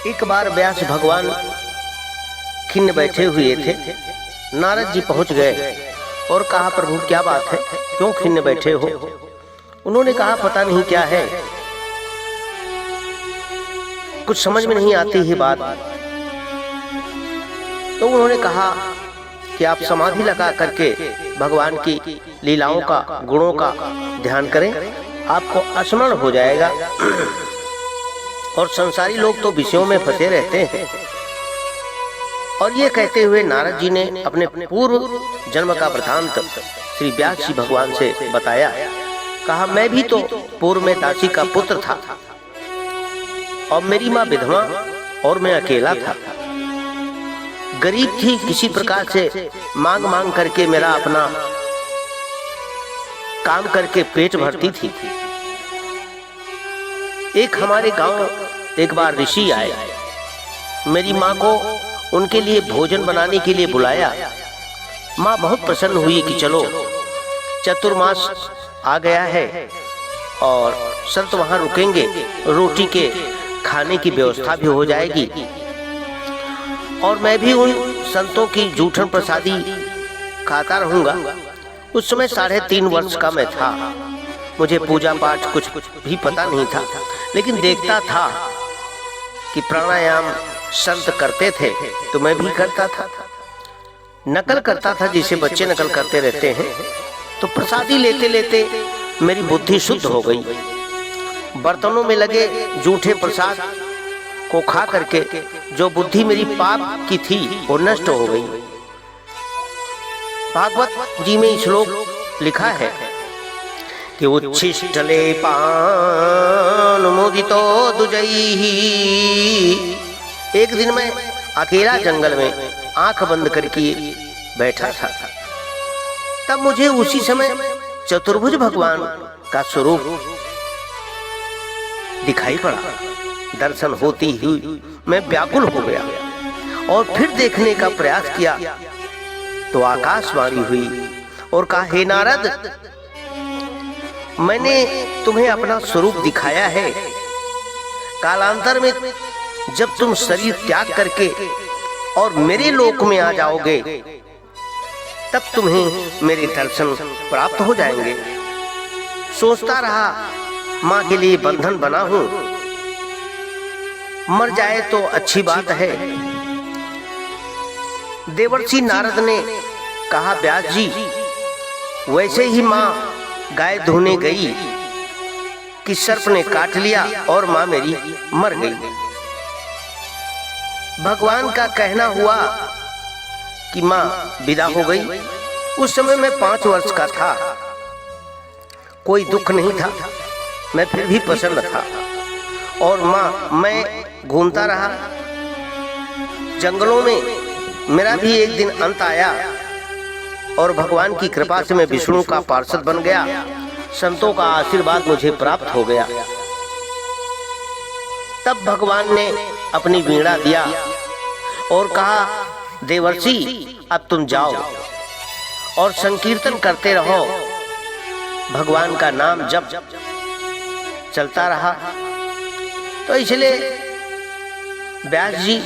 एक बार व्यास भगवान खिन्न बैठे हुए थे। नारद जी पहुंच गए और कहा, प्रभु क्या बात है, क्यों खिन्न बैठे हो? उन्होंने कहा, पता नहीं क्या है, कुछ समझ में नहीं आती है बात। तो उन्होंने कहा कि आप समाधि लगा करके भगवान की लीलाओं का, गुणों का ध्यान करें, आपको स्मरण हो जाएगा। और संसारी लोग तो विषयों में फंसे रहते हैं। और ये कहते हुए नारद जी ने अपने पूर्व जन्म का वृतांत श्री व्यास जी भगवान से बताया। कहा, मैं भी तो पूर्व में दासी का पुत्र था और मेरी माँ विधवा और मैं अकेला था। गरीब थी, किसी प्रकार से मांग मांग करके मेरा अपना काम करके पेट भरती थी। एक हमारे गांव एक बार ऋषि आए, मेरी माँ को उनके लिए भोजन बनाने के लिए बुलाया। माँ बहुत प्रसन्न हुई कि चलो चतुर्मास आ गया है और संत वहां रुकेंगे, रोटी के खाने की व्यवस्था भी हो जाएगी और मैं भी उन संतों की जूठन प्रसादी खाता रहूंगा। उस समय 3.5 वर्ष का मैं था, मुझे पूजा पाठ कुछ भी पता नहीं था, लेकिन देखता था कि प्राणायाम संत करते थे तो मैं भी करता था, नकल करता था जिसे बच्चे नकल करते रहते हैं। तो प्रसादी लेते लेते मेरी बुद्धि शुद्ध हो गई। बर्तनों में लगे जूठे प्रसाद को खा करके जो बुद्धि मेरी पाप की थी वो नष्ट हो गई। भागवत जी में श्लोक लिखा है कि उच्छिष्टले पान मुदितो दुजैहि। एक दिन मैं अकेला जंगल में आंख बंद करके बैठा था, तब मुझे उसी समय चतुर्भुज भगवान का स्वरूप दिखाई पड़ा। दर्शन होती हुई मैं व्याकुल हो गया और फिर देखने का प्रयास किया तो आकाशवाणी हुई और कहा, हे नारद, मैंने तुम्हें अपना स्वरूप दिखाया है। कालांतर में जब तुम शरीर त्याग करके और मेरे लोक में आ जाओगे तब तुम्हें मेरे दर्शन प्राप्त हो जाएंगे। सोचता रहा, माँ के लिए बंधन बना हूं, मर जाए तो अच्छी बात है। देवर्षि नारद ने कहा, व्यास जी, वैसे ही माँ गाय धोने गई कि सर्प ने काट लिया और माँ मेरी मर गई। भगवान का कहना हुआ कि माँ विदा हो गई। उस समय मैं 5 वर्ष का था, कोई दुख नहीं था, मैं फिर भी प्रसन्न था। और मैं घूमता रहा जंगलों में। मेरा भी एक दिन अंत आया और भगवान की कृपा से मैं विष्णु का पार्षद बन गया। संतों का आशीर्वाद मुझे प्राप्त हो गया। तब भगवान ने अपनी वीणा दिया और कहा, देवर्षि, अब तुम जाओ और संकीर्तन करते रहो। भगवान का नाम जप चलता रहा। तो इसलिए व्यास जी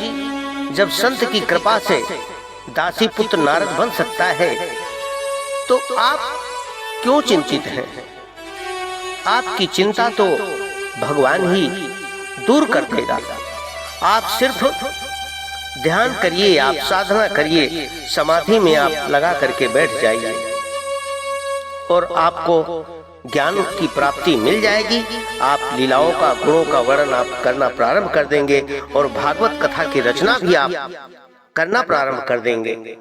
जब संत की कृपा से दासी पुत्र नारद बन सकता है तो आप क्यों चिंतित हैं? आपकी चिंता तो भगवान ही दूर कर देगा। आप सिर्फ ध्यान करिए, आप साधना करिए, समाधि में आप लगा करके बैठ जाइए और आपको ज्ञान की प्राप्ति मिल जाएगी। आप लीलाओं का, गुणों का वर्णन आप करना प्रारंभ कर देंगे और भागवत कथा की रचना भी आप करना प्रारंभ कर देंगे।